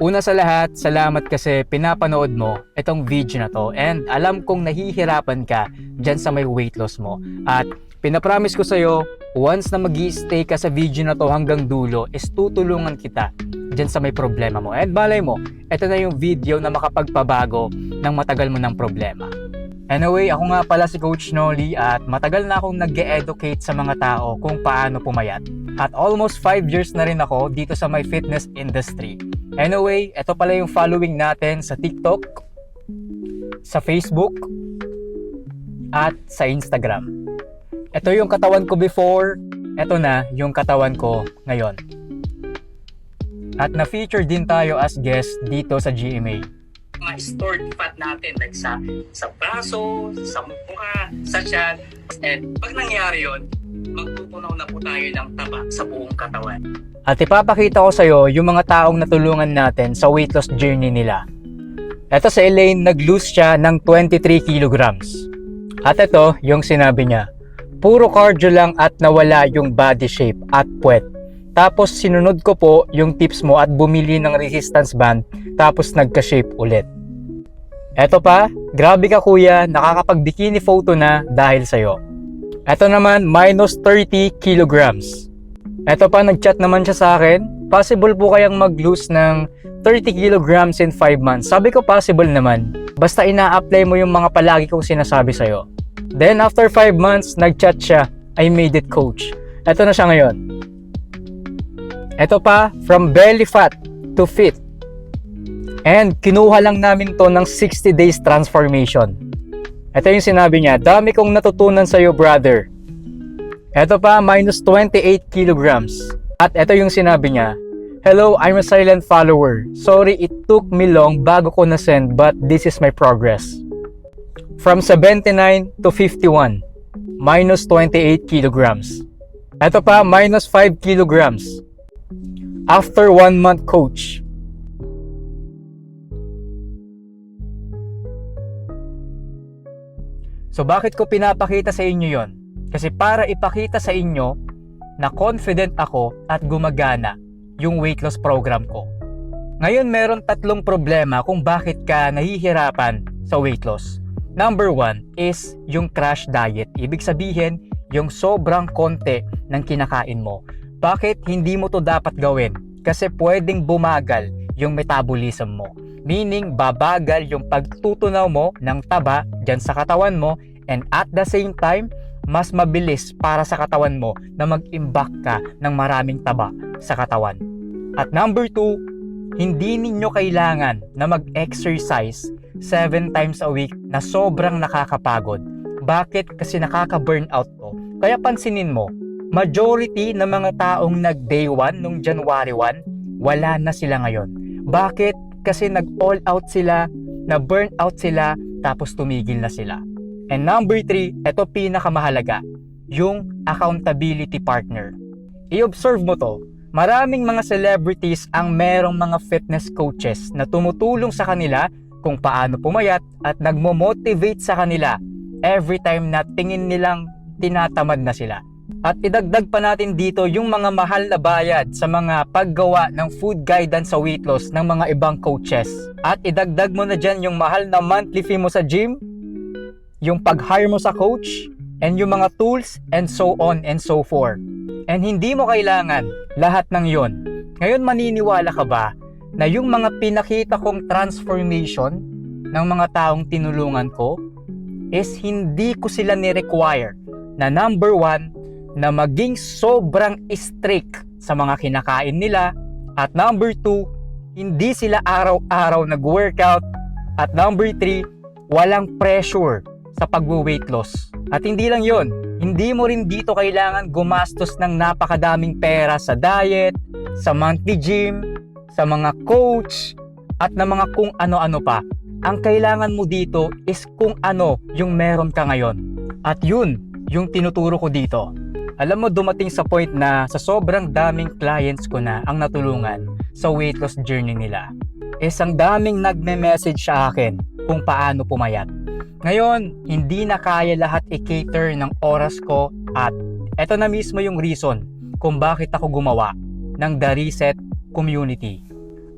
Una sa lahat, salamat kasi pinapanood mo itong video na to and alam kong nahihirapan ka dyan sa may weight loss mo. At pinapromise ko sa'yo, once na mag-i-stay ka sa video na to hanggang dulo is tutulungan kita dyan sa may problema mo. And balay mo, ito na yung video na makapagpabago ng matagal mo ng problema. Anyway, ako nga pala si Coach Noli at matagal na akong nag-e-educate sa mga tao kung paano pumayat. At almost 5 years na rin ako dito sa my fitness industry. Anyway, ito pala yung following natin sa TikTok, sa Facebook, at sa Instagram. Ito yung katawan ko before, ito na yung katawan ko ngayon. At na-feature din tayo as guest dito sa GMA. Mga stored fat natin like sa braso, sa mukha, sa tiyan. And pag nangyari yun, magtutunaw na po tayo ng taba sa buong katawan. At ipapakita ko sa iyo yung mga taong natulungan natin sa weight loss journey nila. Ito si Elaine, nag-lose siya ng 23 kilograms. At ito yung sinabi niya, puro cardio lang at nawala yung body shape at puwet. Tapos sinunod ko po yung tips mo at bumili ng resistance band tapos nagka-shape ulit. Eto pa, grabe ka kuya, nakakapag-bikini photo na dahil sa'yo. Eto naman, minus 30 kilograms. Eto pa, nag-chat naman siya sa akin, possible po kayang mag-lose ng 30 kilograms in 5 months. Sabi ko possible naman, basta ina-apply mo yung mga palagi kong sinasabi sa'yo. Then after 5 months, nag-chat siya, I made it coach. Eto na siya ngayon. Eto pa, from belly fat to fit. And kinuha lang namin to ng 60 days transformation. Ito yung sinabi niya, dami kong natutunan sa'yo brother. Ito pa, minus 28 kilograms. At ito yung sinabi niya, hello, I'm a silent follower. Sorry, it took me long bago ko na-send but this is my progress. From 79 to 51, minus 28 kilograms. Ito pa, minus 5 kilograms. After 1 month coach. So bakit ko pinapakita sa inyo yon? Kasi para ipakita sa inyo na confident ako at gumagana yung weight loss program ko. Ngayon meron 3 problema kung bakit ka nahihirapan sa weight loss. Number 1 is yung crash diet. Ibig sabihin, yung sobrang konti ng kinakain mo. Bakit hindi mo to dapat gawin? Kasi pwedeng bumagal yung metabolism mo. Meaning, babagal yung pagtutunaw mo ng taba dyan sa katawan mo and at the same time, mas mabilis para sa katawan mo na mag-imbak ka ng maraming taba sa katawan. At number 2, hindi ninyo kailangan na mag-exercise 7 times a week na sobrang nakakapagod. Bakit? Kasi nakaka-burnout to. Kaya pansinin mo, majority ng mga taong nag-day 1 nung January 1, wala na sila ngayon. Bakit? Kasi nag-all out sila, na-burn out sila, tapos tumigil na sila. And number 3, ito pinakamahalaga, yung accountability partner. I-observe mo to, maraming mga celebrities ang merong mga fitness coaches na tumutulong sa kanila kung paano pumayat at nagmo-motivate sa kanila every time na tingin nilang tinatamad na sila. At idagdag pa natin dito yung mga mahal na bayad sa mga paggawa ng food guidance sa weight loss ng mga ibang coaches. At idagdag mo na dyan yung mahal na monthly fee mo sa gym, yung pag-hire mo sa coach, and yung mga tools, and so on and so forth. And hindi mo kailangan lahat ng yon. Ngayon maniniwala ka ba na yung mga pinakita kong transformation ng mga taong tinulungan ko is hindi ko sila ni-require na number 1, na maging sobrang strict sa mga kinakain nila, at number 2, hindi sila araw-araw nag-workout, at number 3, walang pressure sa pag-weight loss. At hindi lang yon, hindi mo rin dito kailangan gumastos ng napakadaming pera sa diet, sa monthly gym, sa mga coach, at na mga kung ano-ano pa. Ang kailangan mo dito is kung ano yung meron ka ngayon. At yun, yung tinuturo ko dito. Alam mo, dumating sa point na sa sobrang daming clients ko na ang natulungan sa weight loss journey nila, ang daming nagme-message sa akin kung paano pumayat. Ngayon, hindi na kaya lahat i-cater ng oras ko at eto na mismo yung reason kung bakit ako gumawa ng The Reset Community.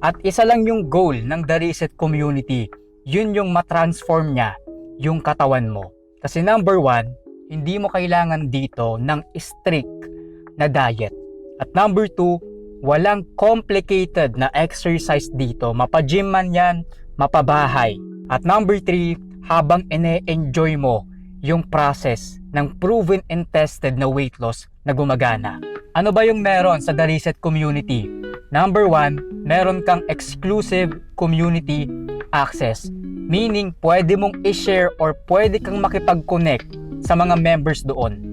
At isa lang yung goal ng The Reset Community. Yun yung matransform niya yung katawan mo. Kasi number 1, hindi mo kailangan dito ng strict na diet. At number 2, walang complicated na exercise dito. Mapa-gym man yan, mapabahay. At number 3, habang ine-enjoy mo yung process ng proven and tested na weight loss na gumagana. Ano ba yung meron sa The Reset Community? Number 1, meron kang exclusive community access. Meaning, pwede mong i-share or pwede kang makipag-connect sa mga members doon.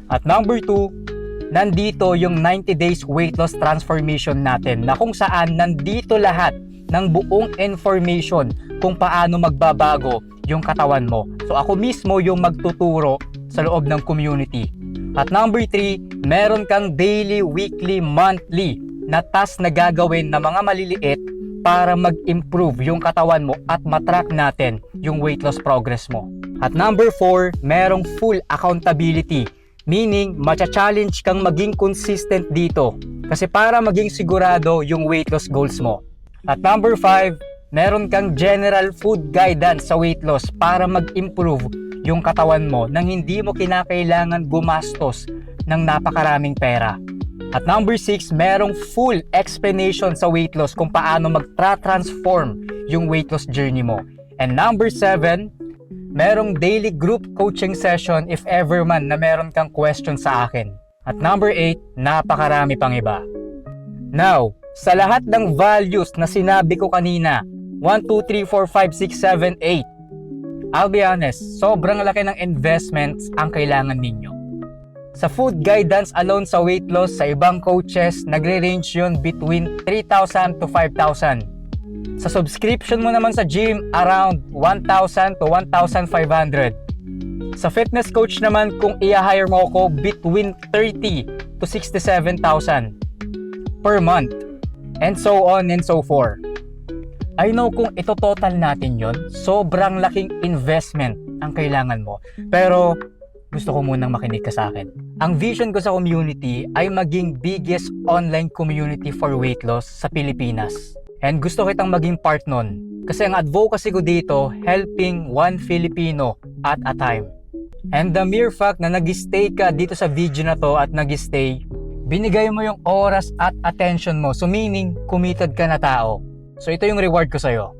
At number 2, nandito yung 90 days weight loss transformation natin na kung saan nandito lahat ng buong information kung paano magbabago yung katawan mo. So ako mismo yung magtuturo sa loob ng community. At number 3, meron kang daily, weekly, monthly na task na gagawin na mga maliliit para mag-improve yung katawan mo at matrack natin yung weight loss progress mo. At number 4, merong full accountability. Meaning, matcha-challenge kang maging consistent dito. Kasi para maging sigurado yung weight loss goals mo. At number 5, meron kang general food guidance sa weight loss para mag-improve yung katawan mo nang hindi mo kinakailangan gumastos ng napakaraming pera. At number 6, merong full explanation sa weight loss kung paano mag-transform yung weight loss journey mo. And number 7, merong daily group coaching session if ever man na meron kang question sa akin. At number 8, napakarami pang iba. Now, sa lahat ng values na sinabi ko kanina, 1, 2, 3, 4, 5, 6, 7, 8, I'll be honest, sobrang laki ng investments ang kailangan ninyo. Sa food guidance alone sa weight loss, sa ibang coaches, nagre-range yun between 3,000 to 5,000. Sa subscription mo naman sa gym, around 1,000 to 1,500. Sa fitness coach naman, kung i-hire mo ako, between 30 to 67,000 per month. And so on and so forth. I know kung ito total natin yon, sobrang laking investment ang kailangan mo. Pero gusto ko munang makinig ka sa akin. Ang vision ko sa community ay maging biggest online community for weight loss sa Pilipinas. And gusto kitang maging part nun. Kasi ang advocacy ko dito, helping one Filipino at a time. And the mere fact na nag-stay ka dito sa video na to at nag-stay, binigay mo yung oras at attention mo. So meaning, committed ka na tao. So ito yung reward ko sa'yo.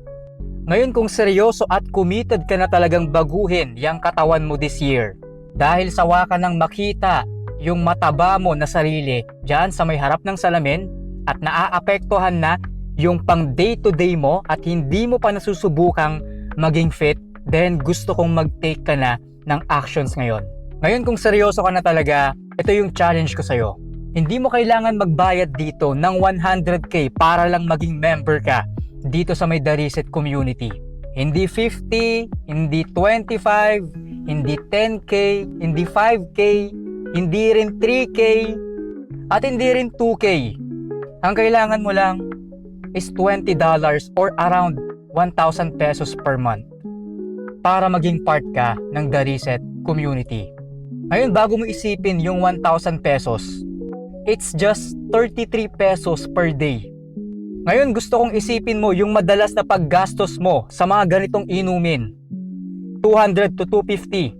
Ngayon kung seryoso at committed ka na talagang baguhin yung katawan mo this year, dahil sawa ka nang makita yung mataba mo na sarili dyan sa may harap ng salamin at naaapektuhan na yung pang day-to-day mo at hindi mo pa nasusubukang maging fit, then gusto kong mag-take ka na ng actions ngayon. Ngayon kung seryoso ka na talaga, ito yung challenge ko sa'yo. Hindi mo kailangan magbayad dito ng 100k para lang maging member ka dito sa may The Reset Community. Hindi 50, hindi 25, hindi 10k, hindi 5k, hindi rin 3k, at hindi rin 2k. Ang kailangan mo lang is $20 or around 1,000 pesos per month para maging part ka ng The Reset Community. Ngayon, bago mo isipin yung 1,000 pesos, it's just 33 pesos per day. Ngayon, gusto kong isipin mo yung madalas na paggastos mo sa mga ganitong inumin. 200 to 250.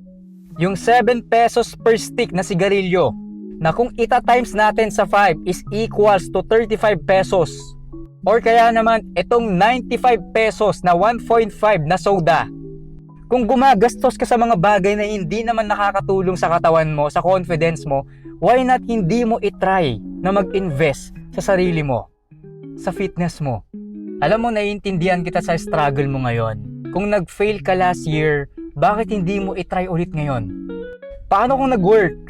Yung 7 pesos per stick na sigarilyo na kung ita-times natin sa 5 is equals to 35 pesos. Or kaya naman itong 95 pesos na 1.5 na soda. Kung gumagastos ka sa mga bagay na hindi naman nakakatulong sa katawan mo, sa confidence mo, why not hindi mo itry na mag-invest sa sarili mo, sa fitness mo? Alam mo, naiintindihan kita sa struggle mo ngayon. Kung nag-fail ka last year, bakit hindi mo itry ulit ngayon? Paano kung nag-work?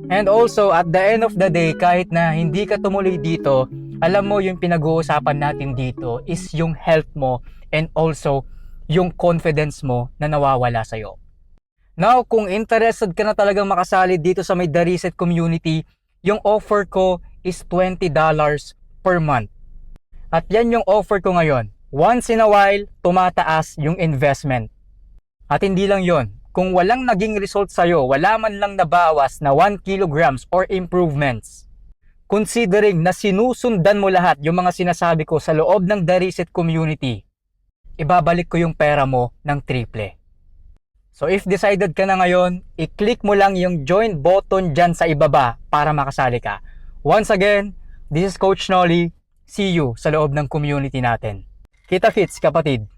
And also, at the end of the day, kahit na hindi ka tumuloy dito, alam mo yung pinag-uusapan natin dito is yung health mo and also yung confidence mo na nawawala sa'yo. Now, kung interested ka na talagang makasali dito sa may The Reset Community, yung offer ko is $20 per month. At yan yung offer ko ngayon. Once in a while, tumataas yung investment. At hindi lang yon, kung walang naging result sa'yo, wala man lang nabawas na 1 kilograms or improvements, considering na sinusundan mo lahat yung mga sinasabi ko sa loob ng The Reset Community, ibabalik ko yung pera mo ng triple. So if decided ka na ngayon, i-click mo lang yung join button dyan sa ibaba para makasali ka. Once again, this is Coach Nolly. See you sa loob ng community natin. Kita-kits, kapatid!